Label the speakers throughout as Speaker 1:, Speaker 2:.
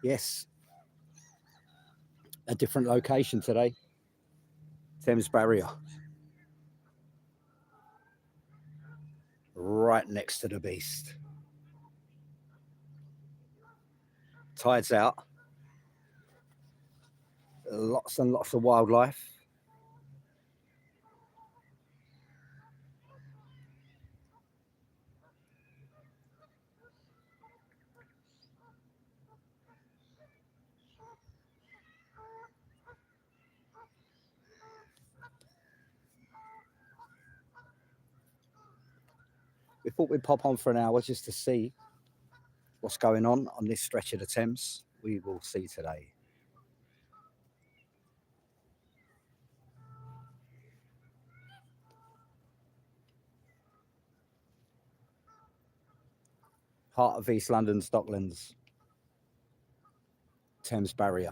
Speaker 1: Yes, a different location today. Thames Barrier, right next to the beast. Tide's out. Lots and lots of wildlife. We thought we'd pop on for an hour just to see what's going on this stretch of the Thames. We will see today. Heart of East London's Docklands, Thames Barrier.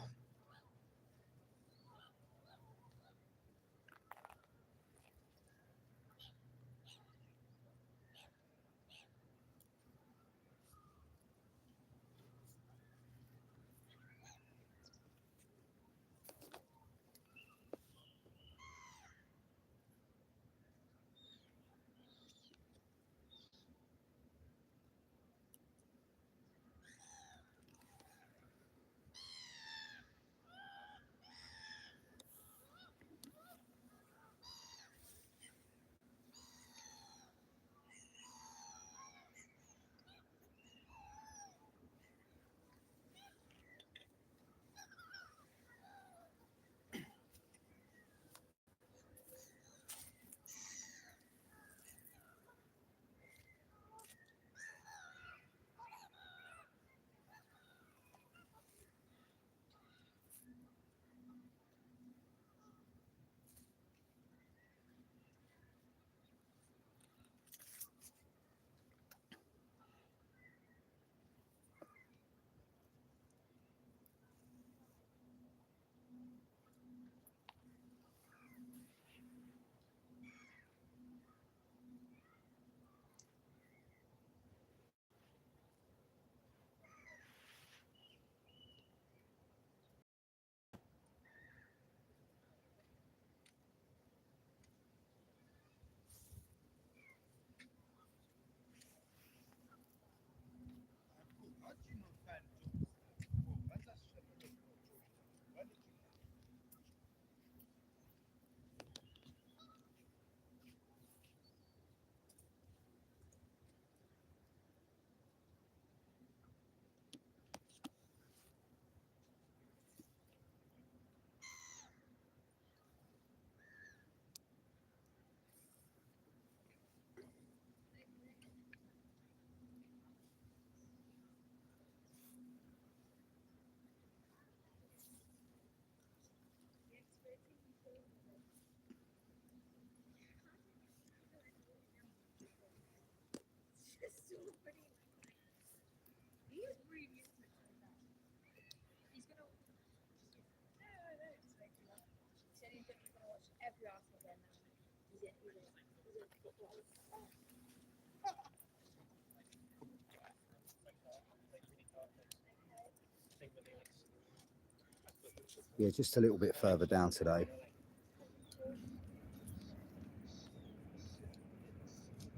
Speaker 1: Yeah, just a little bit further down today.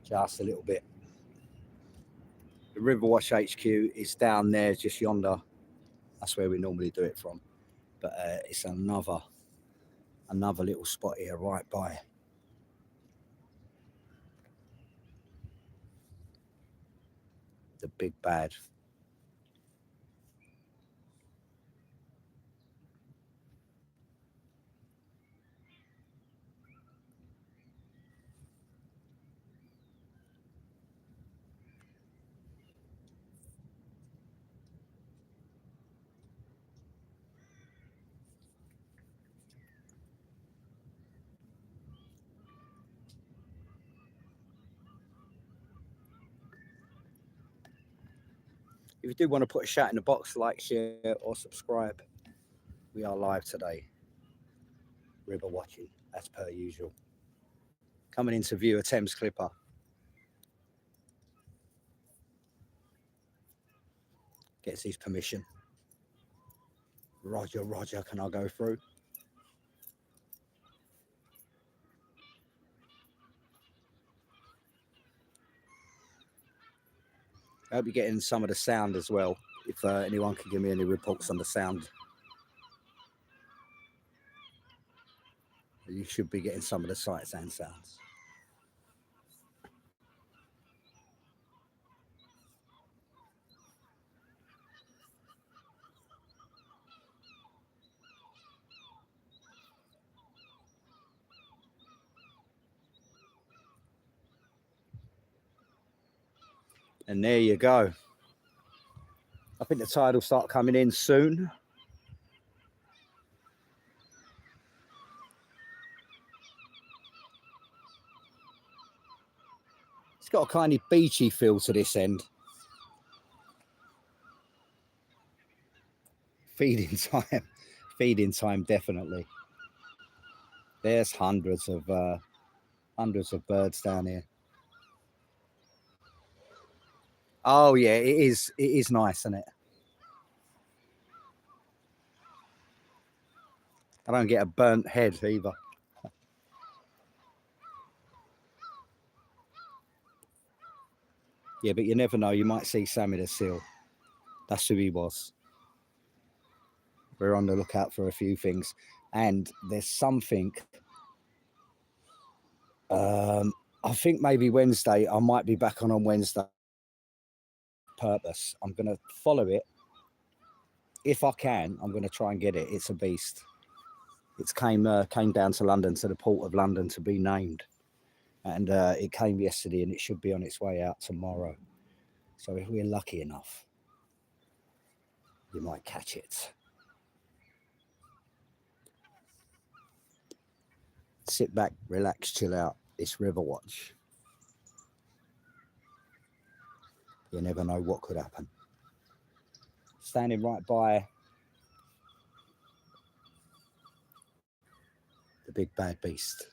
Speaker 1: Just a little bit. The Riverwatch HQ is down there, just yonder. That's where we normally do it from. But it's another little spot here right by. The big bad. If you do want to put a shout in the box, like, share, or subscribe, we are live today. River watching, as per usual. Coming in to view a Thames Clipper. Gets his permission. Roger, Roger, can I go through? I hope you're getting some of the sound as well. If anyone can give me any reports on the sound. You should be getting some of the sights and sounds. And there you go. I think the tide will start coming in soon. It's got a kind of beachy feel to this end. Feeding time, definitely. There's hundreds of birds down here. Oh yeah, it is nice, isn't it? I don't get a burnt head either. Yeah, but you never know. You might see Sammy the seal. That's who he was. We're on the lookout for a few things. And there's something. I think maybe Wednesday. I might be back on Wednesday. Purpose. I'm going to follow it. If I can, I'm going to try and get it. It's a beast. It came down to London, to the port of London, to be named. And it came yesterday, and it should be on its way out tomorrow. So if we're lucky enough, you might catch it. Sit back, relax, chill out. It's Riverwatch. You never know what could happen. Standing right by the big bad beast.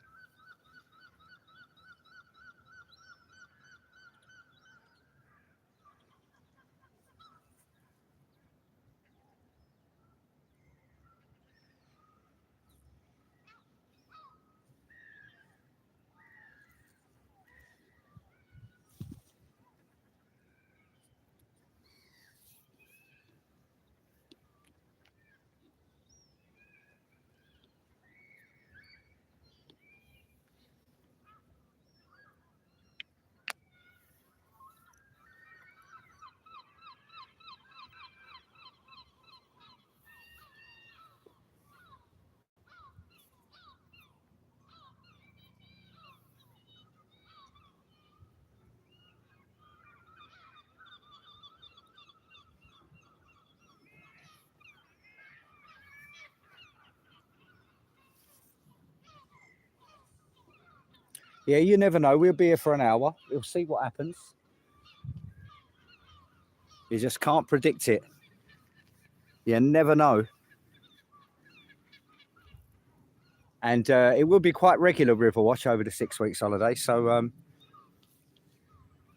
Speaker 1: Yeah, you never know. We'll be here for an hour. We'll see what happens. You just can't predict it. You never know. And it will be quite regular Riverwatch over the 6 weeks holiday. So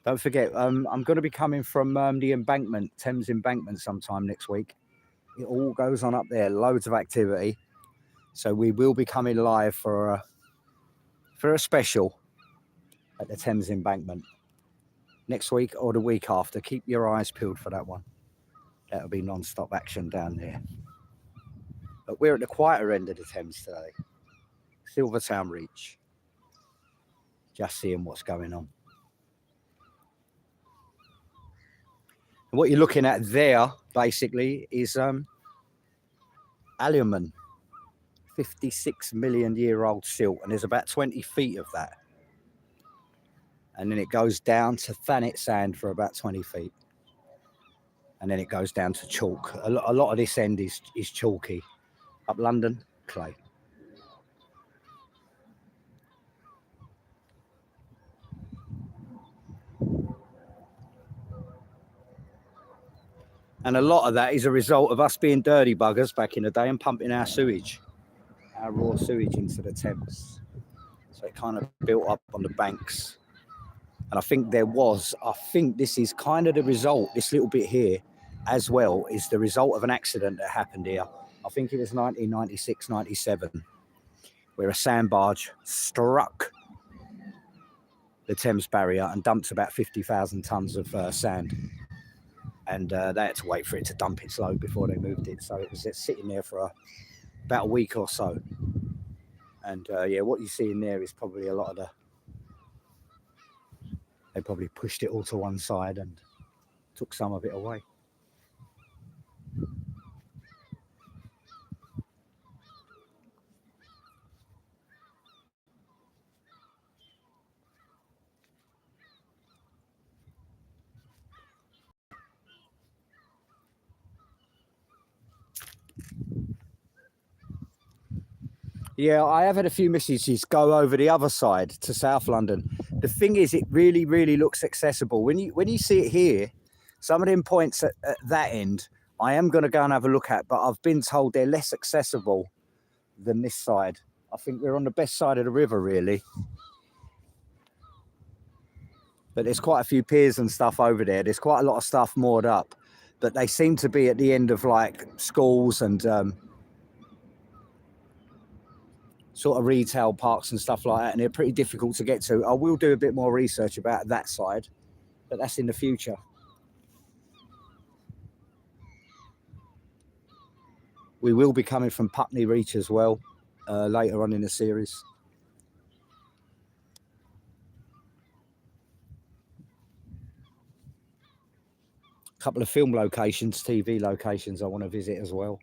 Speaker 1: don't forget, I'm going to be coming from the embankment, Thames Embankment, sometime next week. It all goes on up there, loads of activity. So we will be coming live for a special at the Thames Embankment next week or the week after. Keep your eyes peeled for that one. That'll be non-stop action down there. But we're at the quieter end of the Thames today. Silvertown Reach. Just seeing what's going on. And what you're looking at there, basically, is aluminium. 56 million year old silt, and there's about 20 feet of that. And then it goes down to Thanet sand for about 20 feet. And then it goes down to chalk. A lot of this end is chalky. Up London, clay. And a lot of that is a result of us being dirty buggers back in the day and pumping our sewage, our raw sewage into the Thames. So it kind of built up on the banks. And I think this is kind of the result, this little bit here as well, is the result of an accident that happened here I think it was 1996, 97, where a sand barge struck the Thames barrier and dumped about 50,000 tons of sand. And they had to wait for it to dump its load before they moved it. So it was sitting there for about a week or so. And yeah, what you see in there is probably a lot of they probably pushed it all to one side and took some of it away. Yeah, I have had a few messages go over the other side to South London. The thing is, it really, really looks accessible. When you see it here, some of them points at that end, I am going to go and have a look at, but I've been told they're less accessible than this side. I think we're on the best side of the river, really. But there's quite a few piers and stuff over there. There's quite a lot of stuff moored up, but they seem to be at the end of like schools and sort of retail parks and stuff like that, and they're pretty difficult to get to. I will do a bit more research about that side, but that's in the future. We will be coming from Putney Reach as well later on in the series. A couple of film locations, TV locations I want to visit as well.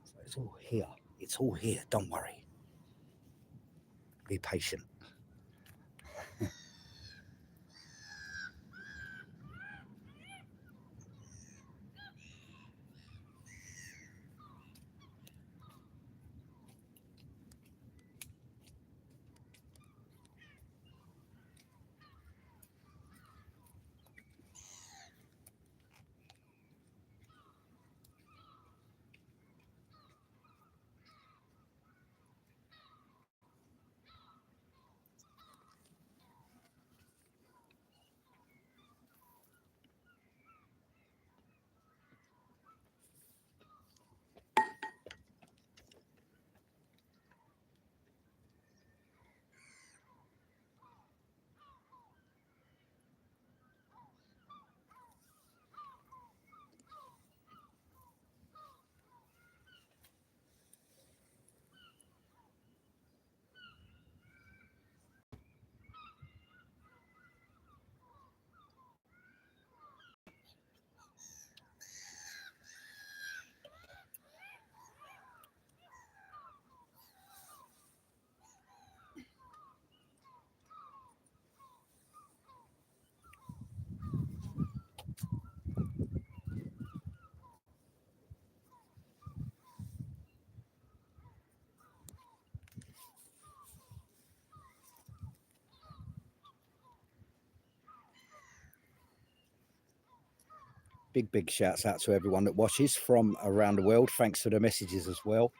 Speaker 1: So it's all here. It's all here. Don't worry. Be patient. Big shouts out to everyone that watches from around the world. Thanks for the messages as well.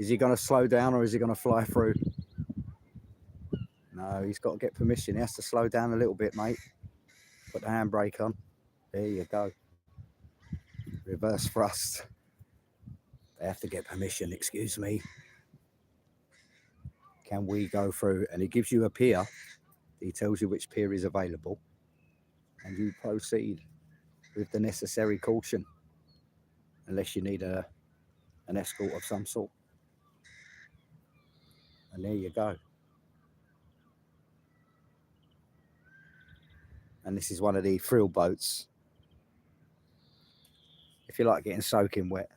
Speaker 1: Is he going to slow down or is he going to fly through? No, he's got to get permission. He has to slow down a little bit, mate. Put the handbrake on. There you go. Reverse thrust. They have to get permission, excuse me. Can we go through? And he gives you a pier. He tells you which pier is available. And you proceed with the necessary caution. Unless you need an escort of some sort. And there you go. And this is one of the thrill boats. If you like getting soaking wet.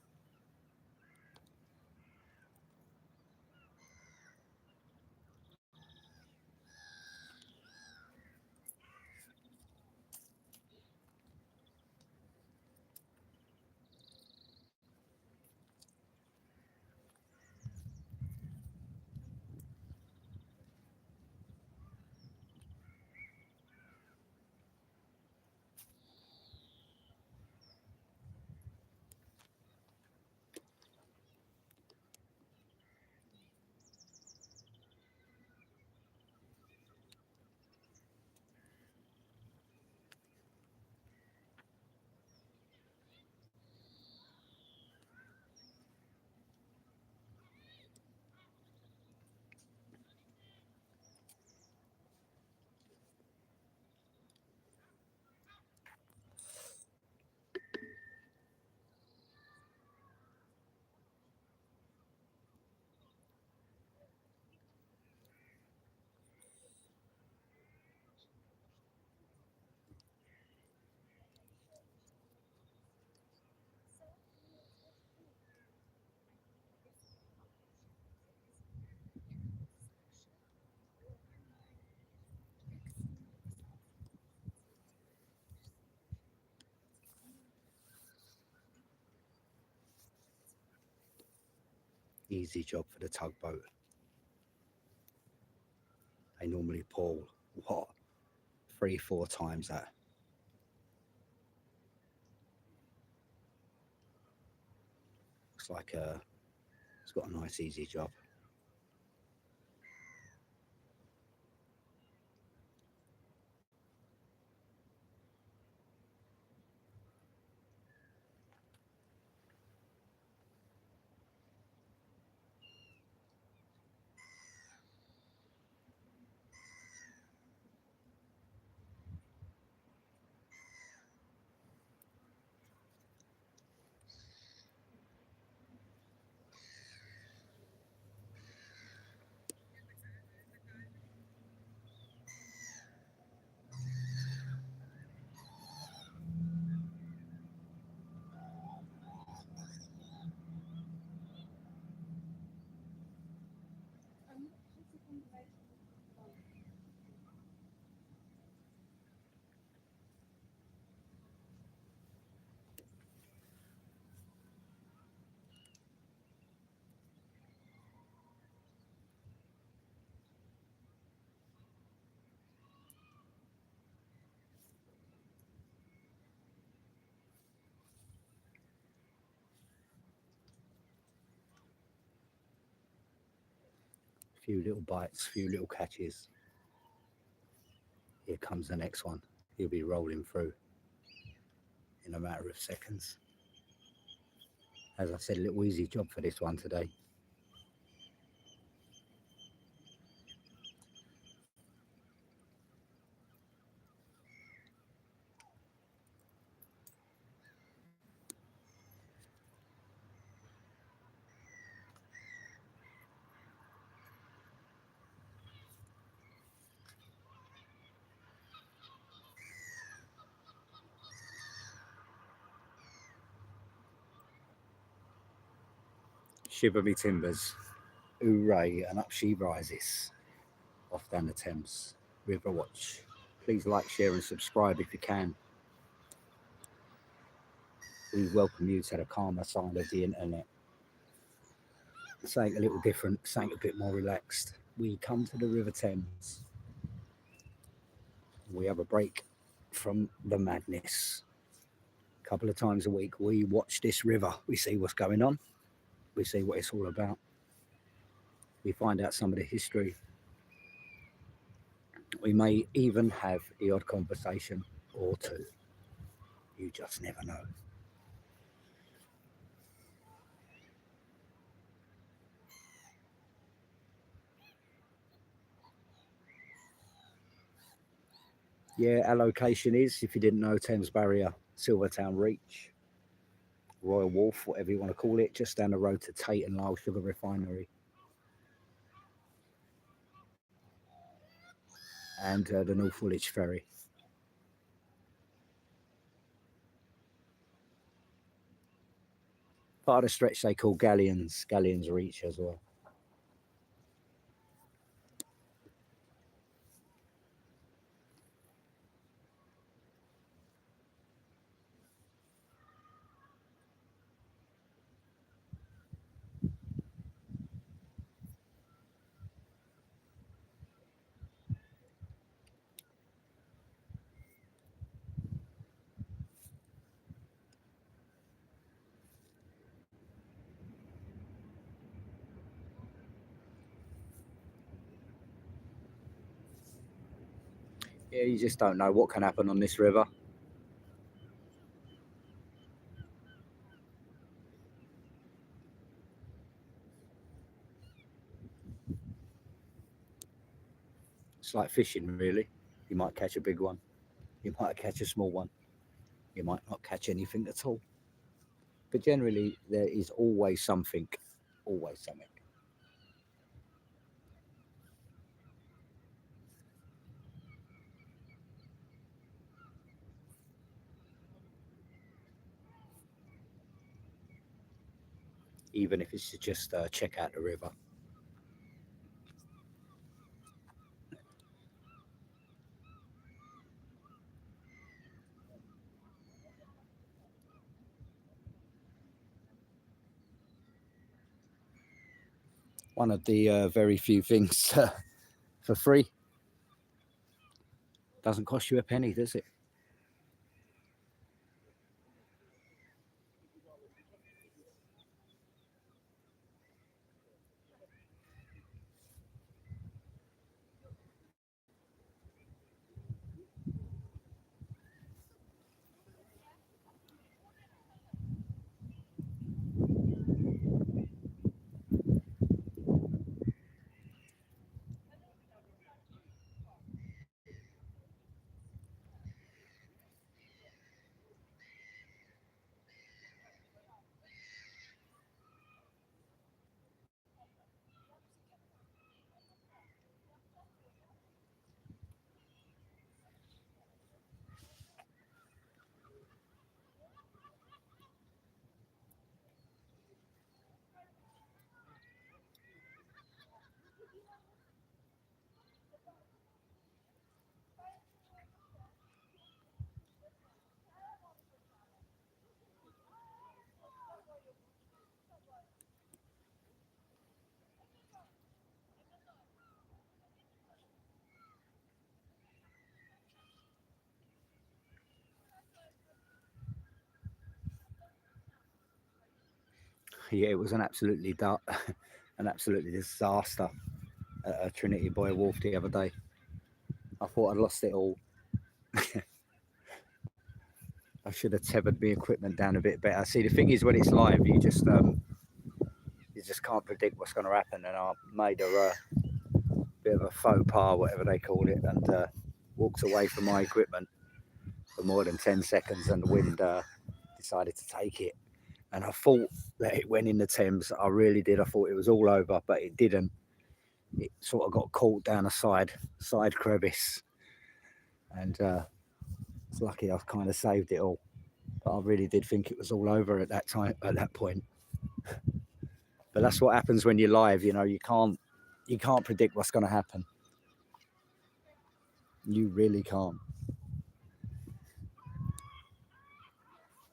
Speaker 1: Easy job for the tugboat. They normally pull, what, 3-4 times that. Looks like it's got a nice easy job. Few little bites, few little catches. Here comes the next one. He'll be rolling through in a matter of seconds. As I said, a little easy job for this one today. Shiver me timbers. Hooray, and up she rises. Off down the Thames. Riverwatch. Please like, share and subscribe if you can. We welcome you to the calmer side of the internet. Something a little different, something a bit more relaxed. We come to the River Thames. We have a break from the madness. A couple of times a week we watch this river. We see what's going on. We see what it's all about. We find out some of the history. We may even have the odd conversation or two. You just never know. Yeah, our location is, if you didn't know, Thames Barrier, Silvertown Reach, Royal Wharf, whatever you want to call it, just down the road to Tate and Lyle Sugar Refinery. And the North Woolwich Ferry. Part of the stretch they call Galleons Reach as well. Yeah, you just don't know what can happen on this river. It's like fishing, really. You might catch a big one, you might catch a small one, you might not catch anything at all. But generally, there is always something, always something. Even if it's to just check out the river. One of the very few things for free. Doesn't cost you a penny, does it? Yeah, it was an absolutely dark, an absolutely disaster at Trinity Boy Wharf the other day. I thought I'd lost it all. I should have tethered my equipment down a bit better. See, the thing is, when it's live, you just can't predict what's going to happen. And I made a bit of a faux pas, whatever they call it, and walked away from my equipment for more than 10 seconds, and the wind decided to take it. And I thought that it went in the Thames. I really did. I thought it was all over, but it didn't. It sort of got caught down a side crevice, and it's lucky I kind of saved it all. But I really did think it was all over at that time, at that point. But that's what happens when you're live. You know, you can't predict what's going to happen. You really can't.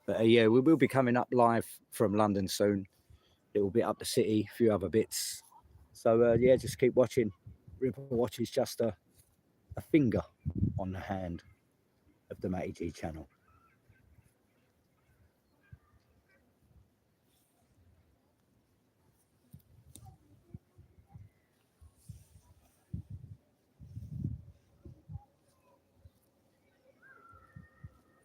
Speaker 1: But yeah, we will be coming up live from London soon. It will be up the city, a few other bits. So yeah, just keep watching. Riverwatch is just a finger on the hand of the Matty G channel.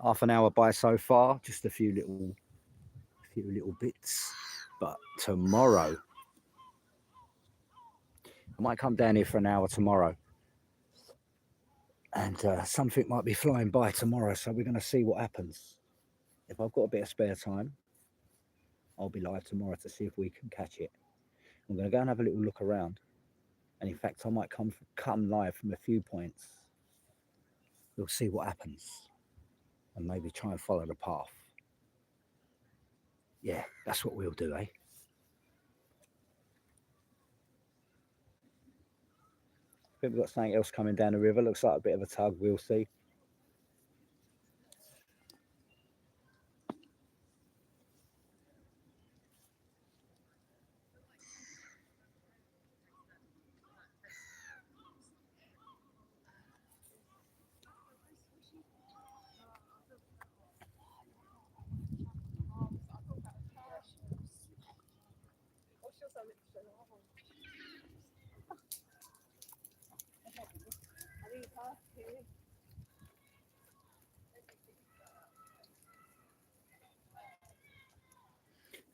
Speaker 1: Half an hour by so far, just a few little bits. But tomorrow, I might come down here for an hour tomorrow, and something might be flying by tomorrow, so we're going to see what happens. If I've got a bit of spare time, I'll be live tomorrow to see if we can catch it. I'm going to go and have a little look around, and in fact I might come live from a few points. We'll see what happens, and maybe try and follow the path. Yeah, that's what we'll do, eh? I think we've got something else coming down the river. Looks like a bit of a tug. We'll see.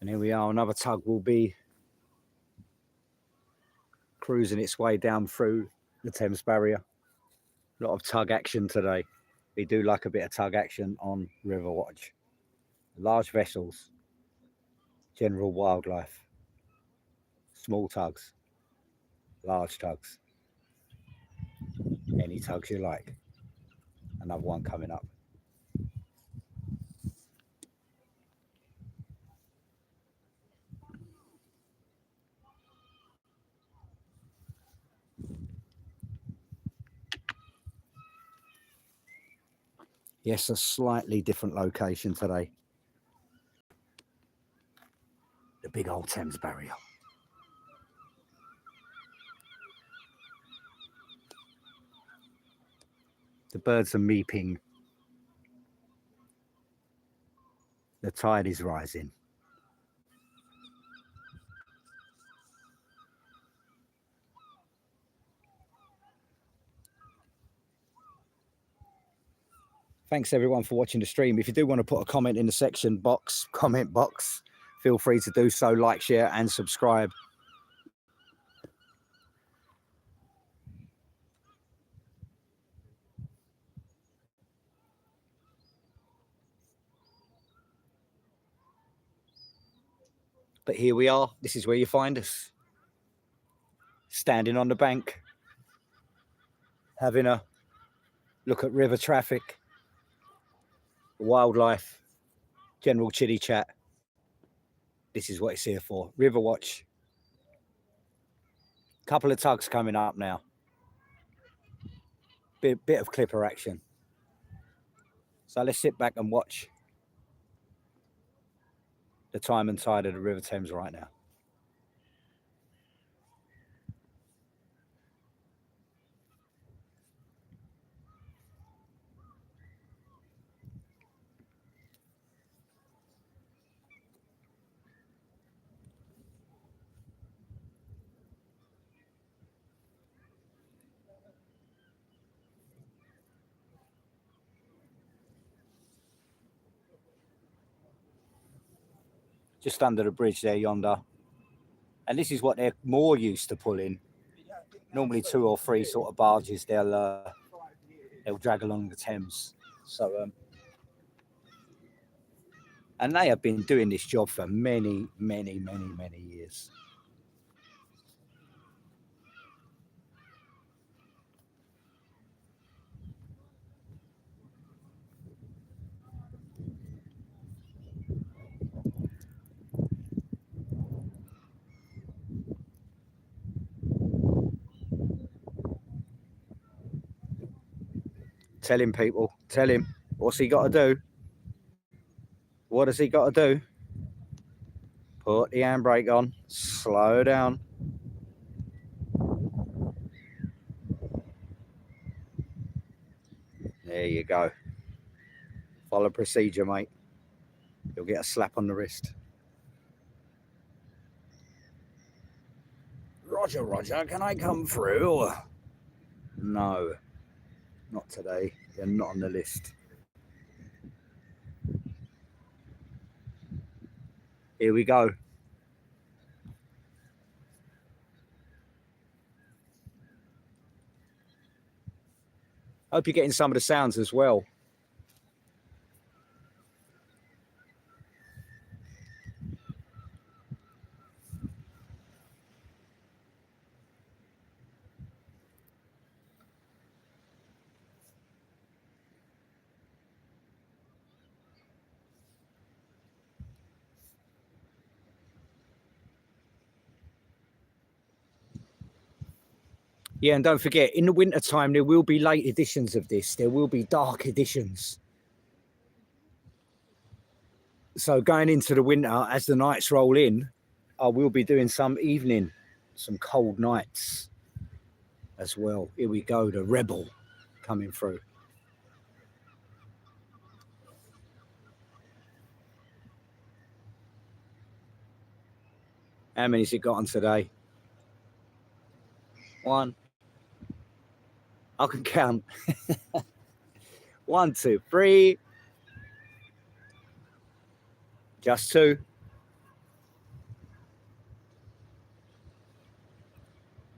Speaker 1: And here we are. Another tug will be cruising its way down through the Thames barrier. A lot of tug action today. We do like a bit of tug action on Riverwatch. Large vessels, general wildlife, small tugs, large tugs, any tugs you like. Another one coming up. Yes, a slightly different location today. The big old Thames barrier. The birds are meeping. The tide is rising. Thanks everyone for watching the stream. If you do want to put a comment in the comment box, feel free to do so. Like, share and subscribe. But here we are. This is where you find us. Standing on the bank, having a look at river traffic, wildlife, general chitty chat. This is what it's here for. Riverwatch. Couple of tugs coming up now. Bit of clipper action. So let's sit back and watch the time and tide of the River Thames right now. Just under the bridge there yonder. And this is what they're more used to pulling. Normally 2 or 3 sort of barges they'll drag along the Thames. So and they have been doing this job for many years. Tell him, people, tell him. What's he got to do? What has he got to do? Put the handbrake on, slow down. There you go. Follow procedure, mate. You'll get a slap on the wrist. Roger, Roger, can I come through? No, not today. You're not on the list. Here we go. Hope you're getting some of the sounds as well. Yeah, and don't forget, in the winter time, there will be late editions of this. There will be dark editions. So going into the winter, as the nights roll in, I will be doing some evening, some cold nights as well. Here we go, the Rebel coming through. How many's it got on today? 1. I can count. 1, 2, 3. Just 2.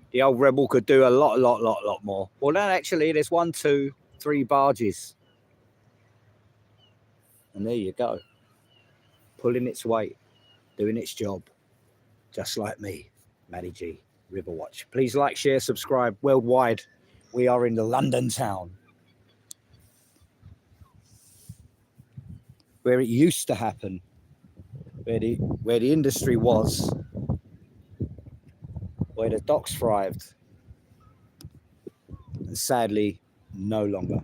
Speaker 1: The old Rebel could do a lot more. Well, then actually, there's 1, 2, 3 barges. And there you go. Pulling its weight, doing its job. Just like me, Matty G, Riverwatch. Please like, share, subscribe. Worldwide, we are in the London town, where it used to happen, where the industry was, where the docks thrived, and sadly, no longer.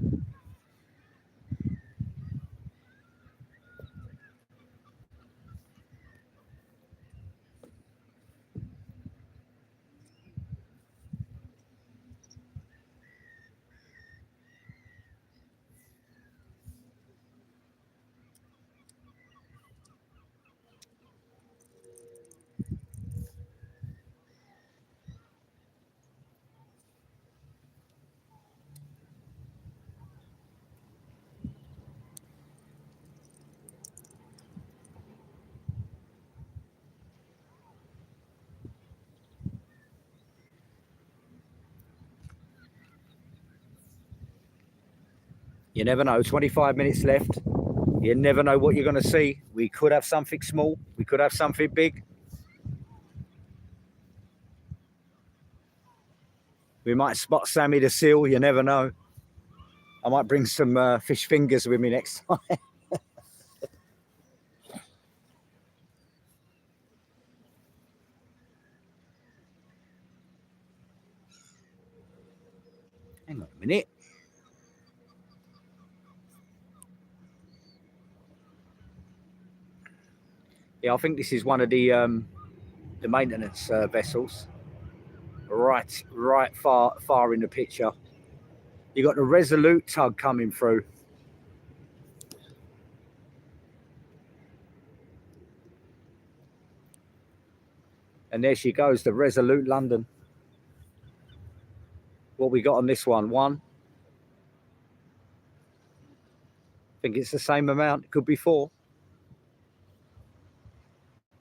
Speaker 1: You never know. 25 minutes left. You never know what you're going to see. We could have something small. We could have something big. We might spot Sammy the seal. You never know. I might bring some fish fingers with me next time. Hang on a minute. Yeah, I think this is one of the maintenance vessels. Right far in the picture. You got the Resolute tug coming through. And there she goes, the Resolute London. What we got on this one? 1. I think it's the same amount. It could be 4.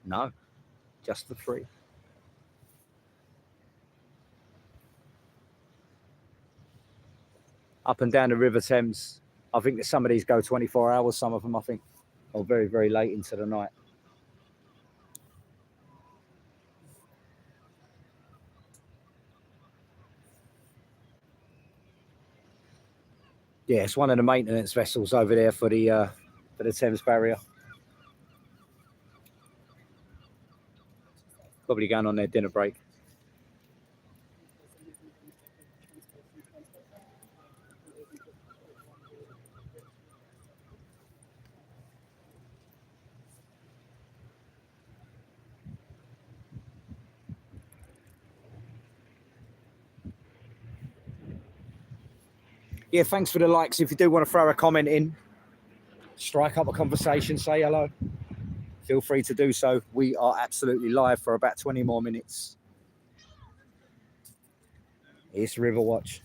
Speaker 1: No, just the 3. Up and down the River Thames. I think that some of these go 24 hours, some of them, I think, or very, very late into the night. Yeah, it's one of the maintenance vessels over there for the Thames barrier. Probably going on their dinner break. Yeah, thanks for the likes. If you do want to throw a comment in, strike up a conversation, say hello, feel free to do so. We are absolutely live for about 20 more minutes. It's Riverwatch.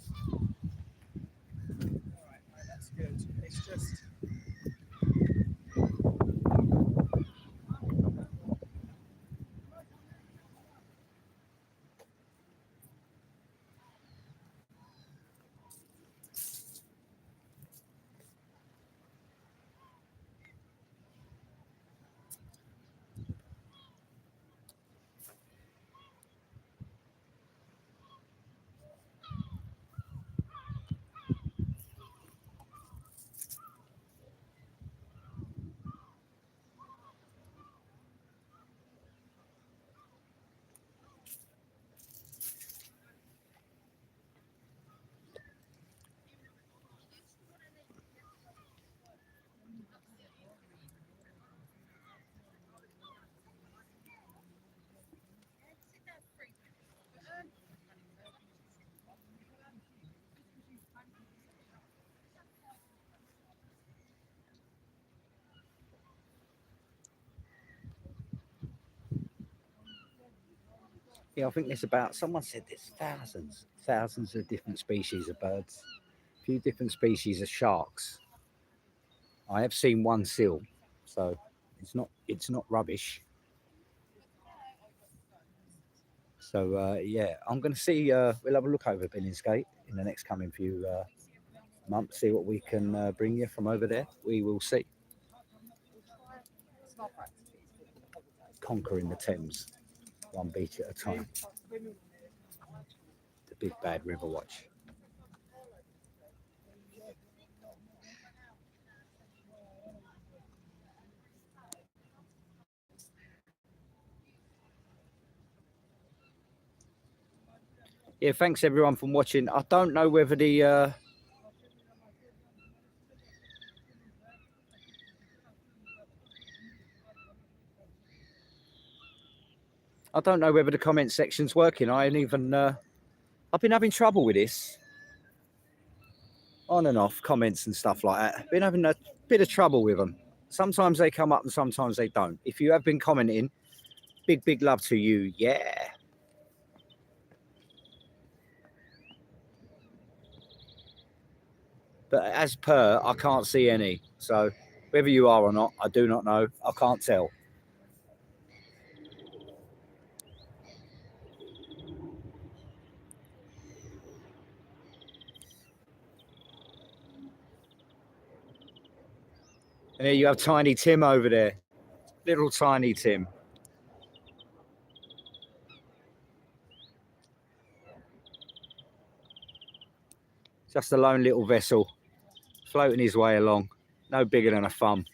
Speaker 2: That's good. It's just
Speaker 1: Yeah, I think there's about, someone said there's thousands of different species of birds, a few different species of sharks. I have seen one seal, so it's not rubbish. So yeah, I'm going to see. We'll have a look over Billingsgate in the next coming few months. See what we can bring you from over there. We will see. Conquering the Thames, one beach at a time. The big bad Riverwatch. Yeah, thanks everyone for watching. I don't know whether the comment section's working. I ain't even. I've been having trouble with this, on and off comments and stuff like that. Been having a bit of trouble with them. Sometimes they come up and sometimes they don't. If you have been commenting, big love to you. Yeah. But as per, I can't see any. So whether you are or not, I do not know. I can't tell. And there you have Tiny Tim over there. Little Tiny Tim. Just a lone little vessel floating his way along. No bigger than a thumb.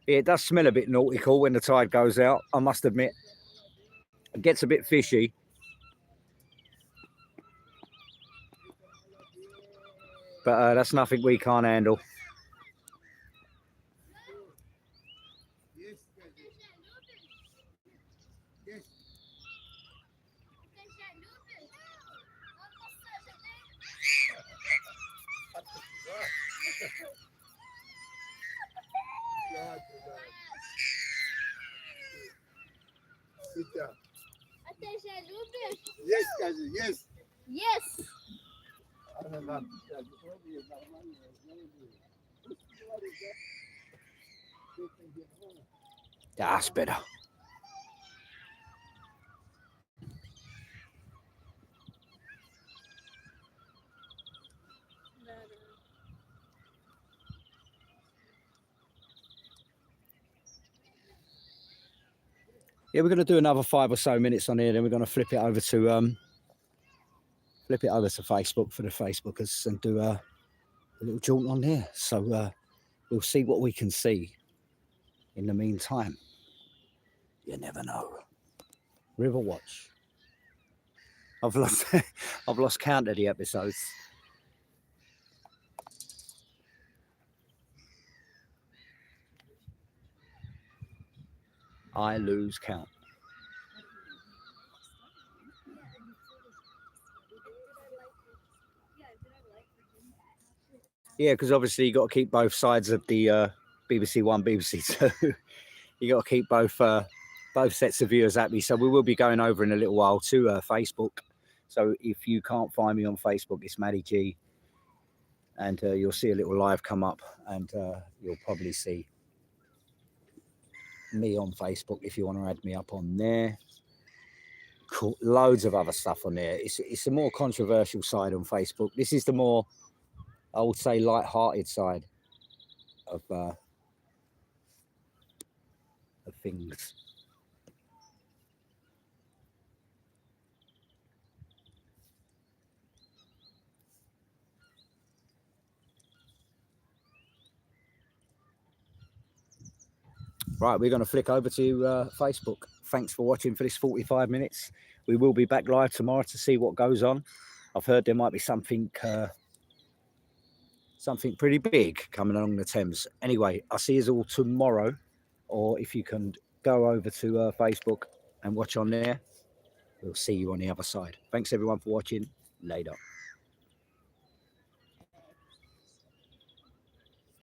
Speaker 1: Yeah, it does smell a bit nautical when the tide goes out, I must admit. It gets a bit fishy. But that's nothing we can't handle.
Speaker 2: Yes, cousin, yes. Yes.
Speaker 1: That's better. Yeah, we're going to do another 5 or so minutes on here, then we're going to flip it over to Facebook for the Facebookers and do a little jaunt on there. So we'll see what we can see. In the meantime, you never know. Riverwatch. I've lost count of the episodes. I lose count. Yeah, because obviously you got to keep both sides of the BBC One, BBC Two. You got to keep both sets of viewers happy. So we will be going over in a little while to Facebook. So if you can't find me on Facebook, it's Matty G, and you'll see a little live come up, and you'll probably see me on Facebook if you want to add me up on there. Cool. Loads of other stuff on there. It's a more controversial side on Facebook. This is the more, I would say, light-hearted side of things. Right, we're going to flick over to Facebook. Thanks for watching for this 45 minutes. We will be back live tomorrow to see what goes on. I've heard there might be something pretty big coming along the Thames. Anyway, I'll see you all tomorrow, or if you can go over to Facebook and watch on there. we'll see you on the other side. Thanks everyone for watching. Later.